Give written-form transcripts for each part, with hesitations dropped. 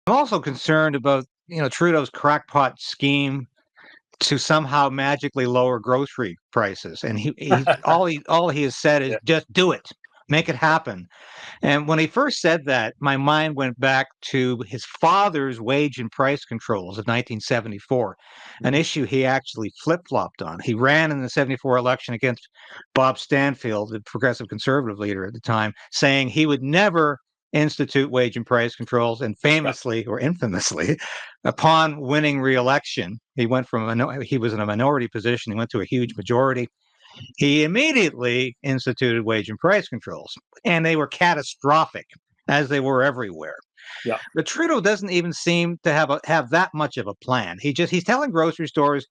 I'm also concerned about, Trudeau's crackpot scheme to somehow magically lower grocery prices. And all he has said is Yeah. just do it, make it happen. And when he first said that, my mind went back to his father's wage and price controls of 1974, an Mhm. issue he actually flip-flopped on. He ran in the 74 election against Bob Stanfield, the progressive conservative leader at the time, saying he would never institute wage and price controls, and Yeah. famously or infamously, upon winning re-election, he was in a minority position, he went to a huge majority. He immediately instituted wage and price controls, and they were catastrophic, as they were everywhere. Yeah. But Trudeau doesn't even seem to have that much of a plan. He's telling grocery stores,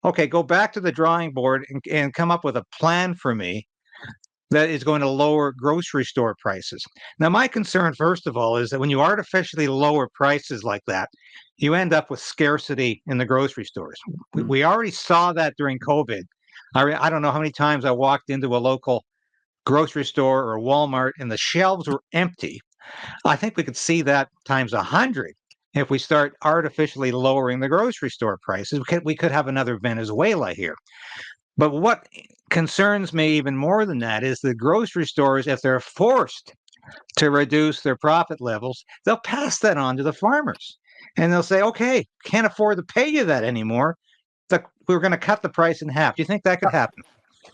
okay, go back to the drawing board and come up with a plan for me that is going to lower grocery store prices. Now, my concern, first of all, is that when you artificially lower prices like that, you end up with scarcity in the grocery stores. We already saw that during COVID. I don't know how many times I walked into a local grocery store or Walmart and the shelves were empty. I think we could see that times 100 if we start artificially lowering the grocery store prices. We could have another Venezuela here. But what concerns me even more than that is the grocery stores, if they're forced to reduce their profit levels, they'll pass that on to the farmers. And they'll say, okay, can't afford to pay you that anymore. We're going to cut the price in half. Do you think that could happen?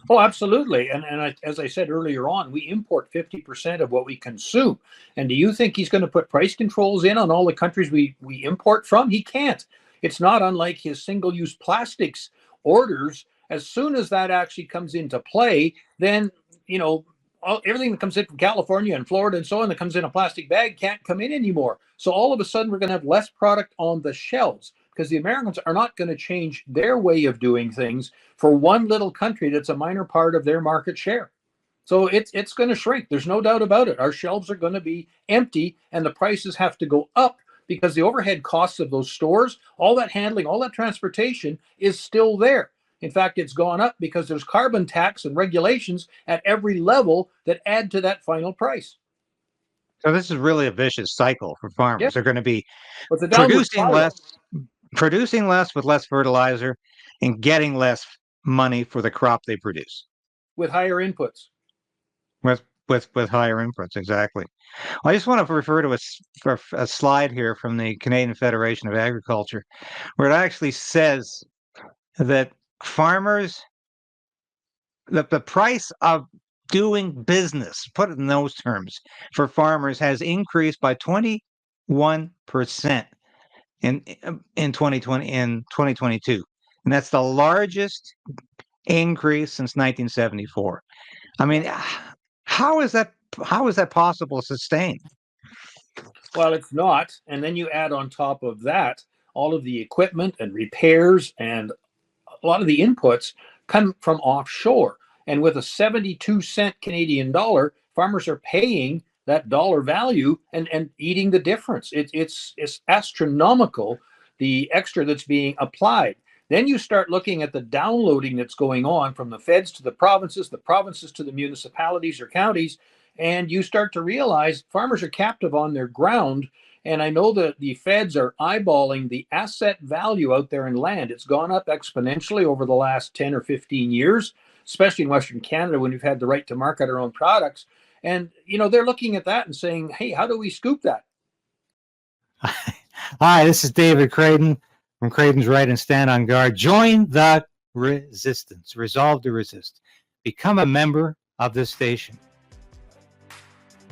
Oh, absolutely. And as I said earlier on, we import 50% of what we consume. And do you think he's going to put price controls in on all the countries we import from? He can't. It's not unlike his single-use plastics orders. As soon as that actually comes into play, then, everything that comes in from California and Florida and so on that comes in a plastic bag can't come in anymore. So all of a sudden, we're going to have less product on the shelves because the Americans are not going to change their way of doing things for one little country that's a minor part of their market share. So it's going to shrink. There's no doubt about it. Our shelves are going to be empty and the prices have to go up because the overhead costs of those stores, all that handling, all that transportation is still there. In fact, it's gone up because there's carbon tax and regulations at every level that add to that final price. So this is really a vicious cycle for Yeah, farmers. They're going to be but it's a downward producing spiral less, producing less with less fertilizer, and getting less money for the crop they produce with higher inputs. with higher inputs. Exactly. I just want to refer to a slide here from the Canadian Federation of Agriculture, where it actually says that farmers, that the price of doing business, put it in those terms, for farmers has increased by 21% in 2022, and that's the largest increase since 1974. I mean, how is that possible to sustain? Well, it's not. And then you add on top of that all of the equipment and repairs, and a lot of the inputs come from offshore. And with a 72-cent Canadian dollar, farmers are paying that dollar value and eating the difference. It's astronomical, the extra that's being applied. Then you start looking at the downloading that's going on from the feds to the provinces to the municipalities or counties, and you start to realize farmers are captive on their ground. And I know that the feds are eyeballing the asset value out there in land. It's gone up exponentially over the last 10 or 15 years, especially in Western Canada when we've had the right to market our own products. And, they're looking at that and saying, hey, how do we scoop that? Hi, this is David Crayden from Crayden's Right and Stand on Guard. Join the resistance. Resolve to resist. Become a member of this station.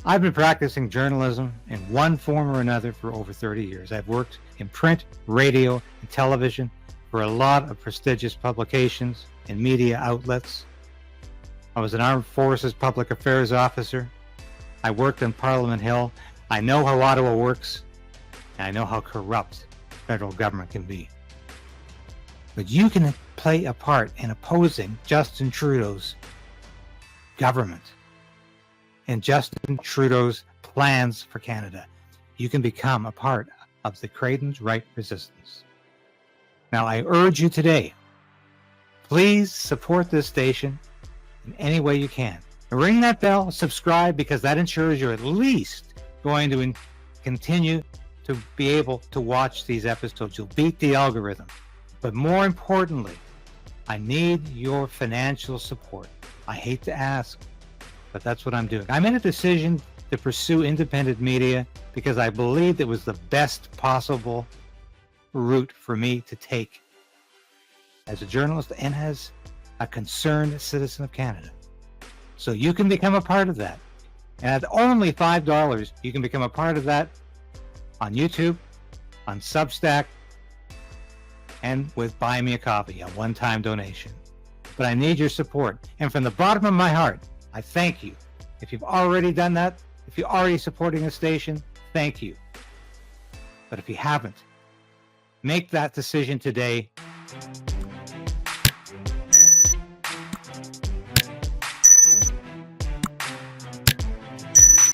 I've been practicing journalism in one form or another for over 30 years. I've worked in print, radio, and television for a lot of prestigious publications and media outlets. I was an Armed Forces Public Affairs officer. I worked on Parliament Hill. I know how Ottawa works, and I know how corrupt federal government can be. But you can play a part in opposing Justin Trudeau's government and Justin Trudeau's plans for Canada. You can become a part of the KRAYDEN'S Right resistance. Now, I urge you today, please support this station in any way you can. Ring that bell, subscribe, because that ensures you're at least going to continue to be able to watch these episodes. You'll beat the algorithm. But more importantly, I need your financial support. I hate to ask, but that's what I'm doing. I made a decision to pursue independent media because I believed it was the best possible route for me to take as a journalist and as a concerned citizen of Canada. So you can become a part of that. And at only $5, you can become a part of that on YouTube, on Substack, and with Buy Me a Coffee, a one-time donation. But I need your support. And from the bottom of my heart, I thank you. If you've already done that, if you're already supporting the station, thank you. But if you haven't, make that decision today